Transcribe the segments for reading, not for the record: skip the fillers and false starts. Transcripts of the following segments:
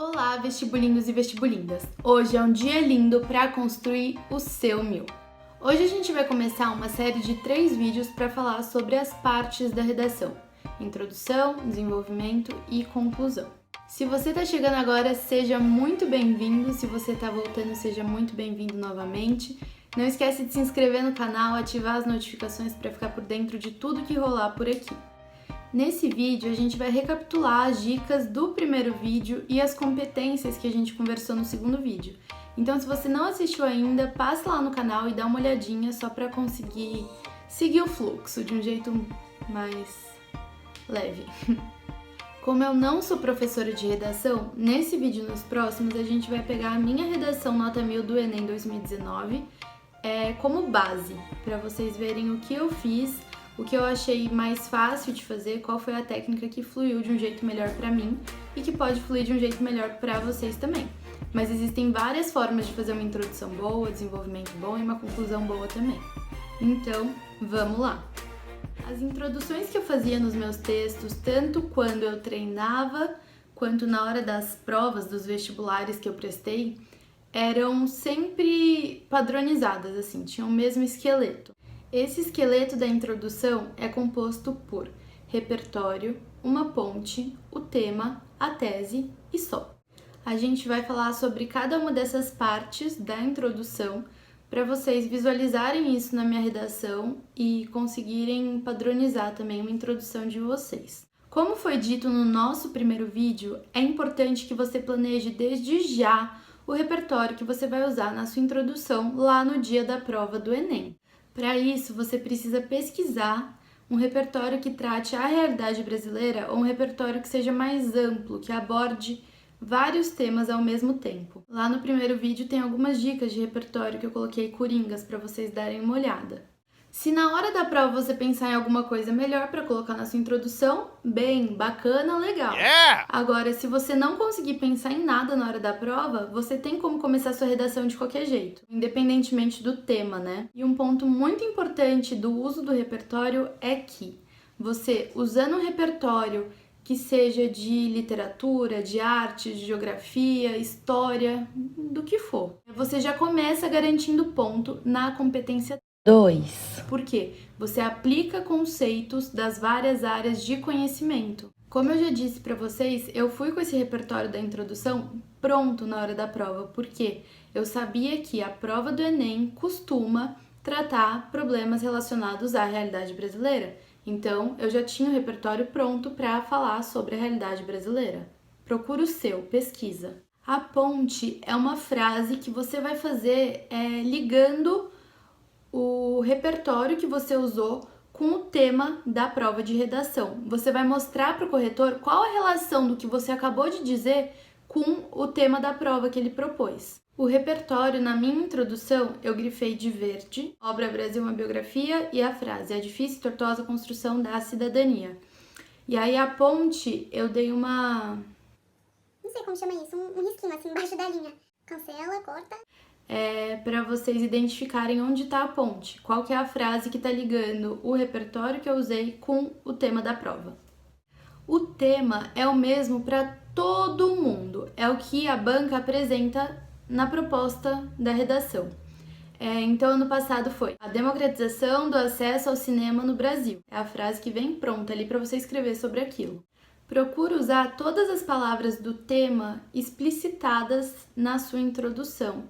Olá, vestibulindos e vestibulindas! Hoje é um dia lindo para construir o seu 1000. Hoje a gente vai começar uma série de 3 vídeos para falar sobre as partes da redação: introdução, desenvolvimento e conclusão. Se você está chegando agora, seja muito bem-vindo. Se você está voltando, seja muito bem-vindo novamente. Não esquece de se inscrever no canal, ativar as notificações para ficar por dentro de tudo que rolar por aqui. Nesse vídeo, a gente vai recapitular as dicas do primeiro vídeo e as competências que a gente conversou no segundo vídeo. Então, se você não assistiu ainda, passa lá no canal e dá uma olhadinha só para conseguir seguir o fluxo de um jeito mais leve. Como eu não sou professora de redação, nesse vídeo e nos próximos a gente vai pegar a minha redação nota 1000 do Enem 2019 como base, para vocês verem o que eu fiz, o que eu achei mais fácil de fazer, qual foi a técnica que fluiu de um jeito melhor para mim e que pode fluir de um jeito melhor para vocês também. Mas existem várias formas de fazer uma introdução boa, desenvolvimento bom e uma conclusão boa também. Então, vamos lá! As introduções que eu fazia nos meus textos, tanto quando eu treinava, quanto na hora das provas dos vestibulares que eu prestei, eram sempre padronizadas, assim, tinham o mesmo esqueleto. Esse esqueleto da introdução é composto por repertório, uma ponte, o tema, a tese e só. A gente vai falar sobre cada uma dessas partes da introdução para vocês visualizarem isso na minha redação e conseguirem padronizar também uma introdução de vocês. Como foi dito no nosso primeiro vídeo, é importante que você planeje desde já o repertório que você vai usar na sua introdução lá no dia da prova do Enem. Para isso, você precisa pesquisar um repertório que trate a realidade brasileira ou um repertório que seja mais amplo, que aborde vários temas ao mesmo tempo. Lá no primeiro vídeo tem algumas dicas de repertório que eu coloquei coringas para vocês darem uma olhada. Se na hora da prova você pensar em alguma coisa melhor para colocar na sua introdução, bem, bacana, legal. Yeah! Agora, se você não conseguir pensar em nada na hora da prova, você tem como começar sua redação de qualquer jeito, independentemente do tema, né? E um ponto muito importante do uso do repertório é que você, usando um repertório que seja de literatura, de arte, de geografia, história, do que for, você já começa garantindo ponto na competência 2. Por quê? Você aplica conceitos das várias áreas de conhecimento. Como eu já disse para vocês, eu fui com esse repertório da introdução pronto na hora da prova, porque eu sabia que a prova do Enem costuma tratar problemas relacionados à realidade brasileira. Então, eu já tinha o repertório pronto para falar sobre a realidade brasileira. Procura o seu, pesquisa. A ponte é uma frase que você vai fazer ligando o repertório que você usou com o tema da prova de redação. Você vai mostrar para o corretor qual a relação do que você acabou de dizer com o tema da prova que ele propôs. O repertório, na minha introdução, eu grifei de verde, obra Brasil, uma biografia, e a frase, a difícil e tortuosa construção da cidadania. E aí a ponte, eu dei uma... não sei como chama isso, um risquinho assim embaixo da linha. Cancela, corta. Para vocês identificarem onde está a ponte, qual que é a frase que está ligando o repertório que eu usei com o tema da prova. O tema é o mesmo para todo mundo, é o que a banca apresenta na proposta da redação. Então, ano passado foi a democratização do acesso ao cinema no Brasil. É a frase que vem pronta ali para você escrever sobre aquilo. Procura usar todas as palavras do tema explicitadas na sua introdução.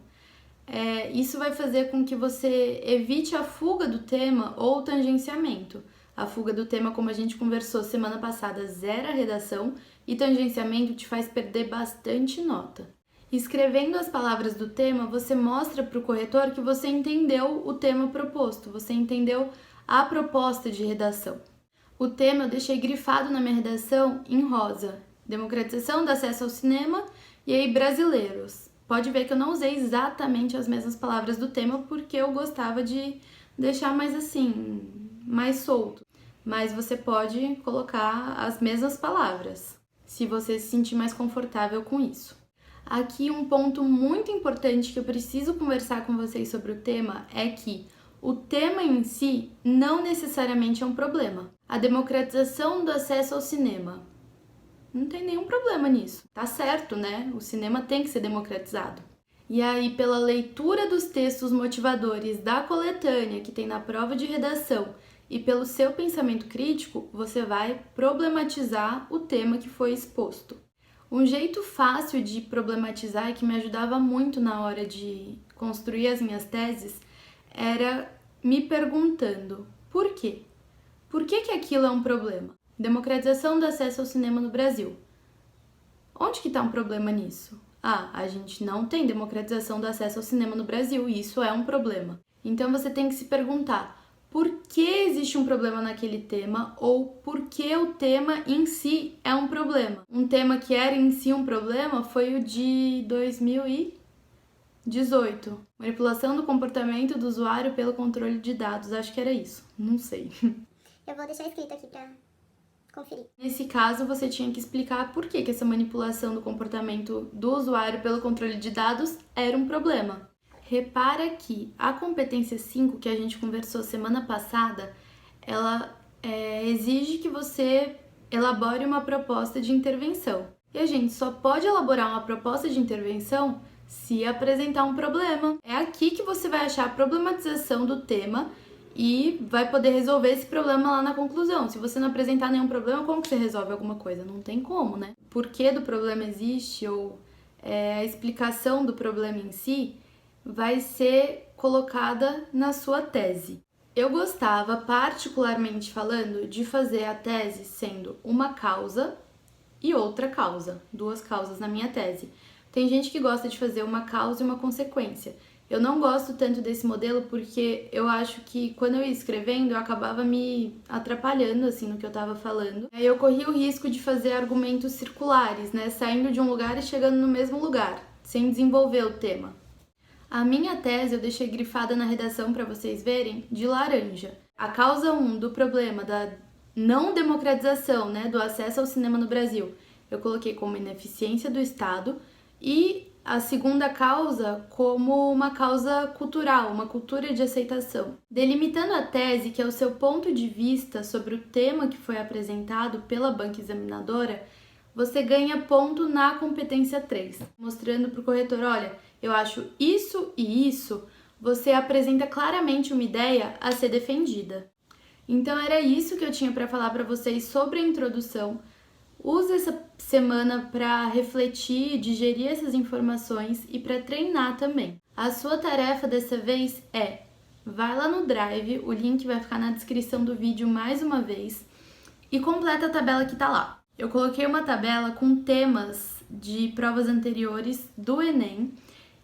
Isso vai fazer com que você evite a fuga do tema ou o tangenciamento. A fuga do tema, como a gente conversou semana passada, zera a redação, e tangenciamento te faz perder bastante nota. Escrevendo as palavras do tema, você mostra para o corretor que você entendeu o tema proposto, você entendeu a proposta de redação. O tema eu deixei grifado na minha redação em rosa: democratização do acesso ao cinema e aí brasileiros. Pode ver que eu não usei exatamente as mesmas palavras do tema porque eu gostava de deixar mais assim, mais solto. Mas você pode colocar as mesmas palavras, se você se sentir mais confortável com isso. Aqui um ponto muito importante que eu preciso conversar com vocês sobre o tema é que o tema em si não necessariamente é um problema. A democratização do acesso ao cinema Não tem nenhum problema nisso. Tá certo, né? O cinema tem que ser democratizado. E aí, pela leitura dos textos motivadores da coletânea que tem na prova de redação e pelo seu pensamento crítico, você vai problematizar o tema que foi exposto. Um jeito fácil de problematizar e que me ajudava muito na hora de construir as minhas teses era me perguntando por quê? Por que aquilo é um problema? Democratização do acesso ao cinema no Brasil. Onde que está um problema nisso? A gente não tem democratização do acesso ao cinema no Brasil e isso é um problema. Então você tem que se perguntar por que existe um problema naquele tema ou por que o tema em si é um problema. Um tema que era em si um problema foi o de 2018. Manipulação do comportamento do usuário pelo controle de dados. Acho que era isso. Não sei. Eu vou deixar escrito aqui pra conferir. Nesse caso, você tinha que explicar por que essa manipulação do comportamento do usuário pelo controle de dados era um problema. Repara que a competência 5 que a gente conversou semana passada, ela exige que você elabore uma proposta de intervenção. E a gente só pode elaborar uma proposta de intervenção se apresentar um problema. É aqui que você vai achar a problematização do tema e vai poder resolver esse problema lá na conclusão. Se você não apresentar nenhum problema, como que você resolve alguma coisa? Não tem como, né? O porquê do problema existe ou a explicação do problema em si vai ser colocada na sua tese. Eu gostava, particularmente falando, de fazer a tese sendo uma causa e outra causa. 2 causas na minha tese. Tem gente que gosta de fazer uma causa e uma consequência. Eu não gosto tanto desse modelo porque eu acho que quando eu ia escrevendo eu acabava me atrapalhando assim no que eu estava falando. Aí eu corria o risco de fazer argumentos circulares, né, saindo de um lugar e chegando no mesmo lugar, sem desenvolver o tema. A minha tese eu deixei grifada na redação para vocês verem de laranja. A causa 1 do problema da não democratização, né, do acesso ao cinema no Brasil, eu coloquei como ineficiência do Estado e a segunda causa como uma causa cultural, uma cultura de aceitação. Delimitando a tese, que é o seu ponto de vista sobre o tema que foi apresentado pela banca examinadora, você ganha ponto na competência 3, mostrando para o corretor, olha, eu acho isso e isso, você apresenta claramente uma ideia a ser defendida. Então era isso que eu tinha para falar para vocês sobre a introdução. Use essa semana para refletir, digerir essas informações e para treinar também. A sua tarefa dessa vez vai lá no Drive, o link vai ficar na descrição do vídeo mais uma vez, e completa a tabela que está lá. Eu coloquei uma tabela com temas de provas anteriores do Enem,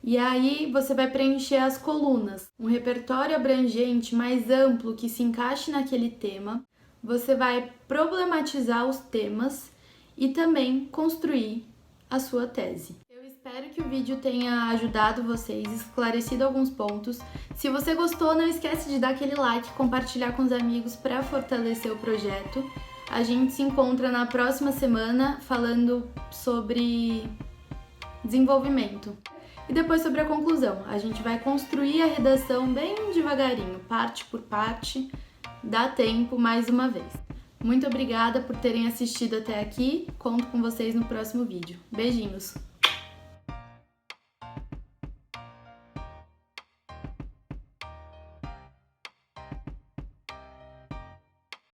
e aí você vai preencher as colunas, um repertório abrangente mais amplo que se encaixe naquele tema. Você vai problematizar os temas e também construir a sua tese. Eu espero que o vídeo tenha ajudado vocês, esclarecido alguns pontos. Se você gostou, não esquece de dar aquele like, compartilhar com os amigos para fortalecer o projeto. A gente se encontra na próxima semana falando sobre desenvolvimento. E depois sobre a conclusão. A gente vai construir a redação bem devagarinho, parte por parte. Dá tempo mais uma vez. Muito obrigada por terem assistido até aqui. Conto com vocês no próximo vídeo. Beijinhos!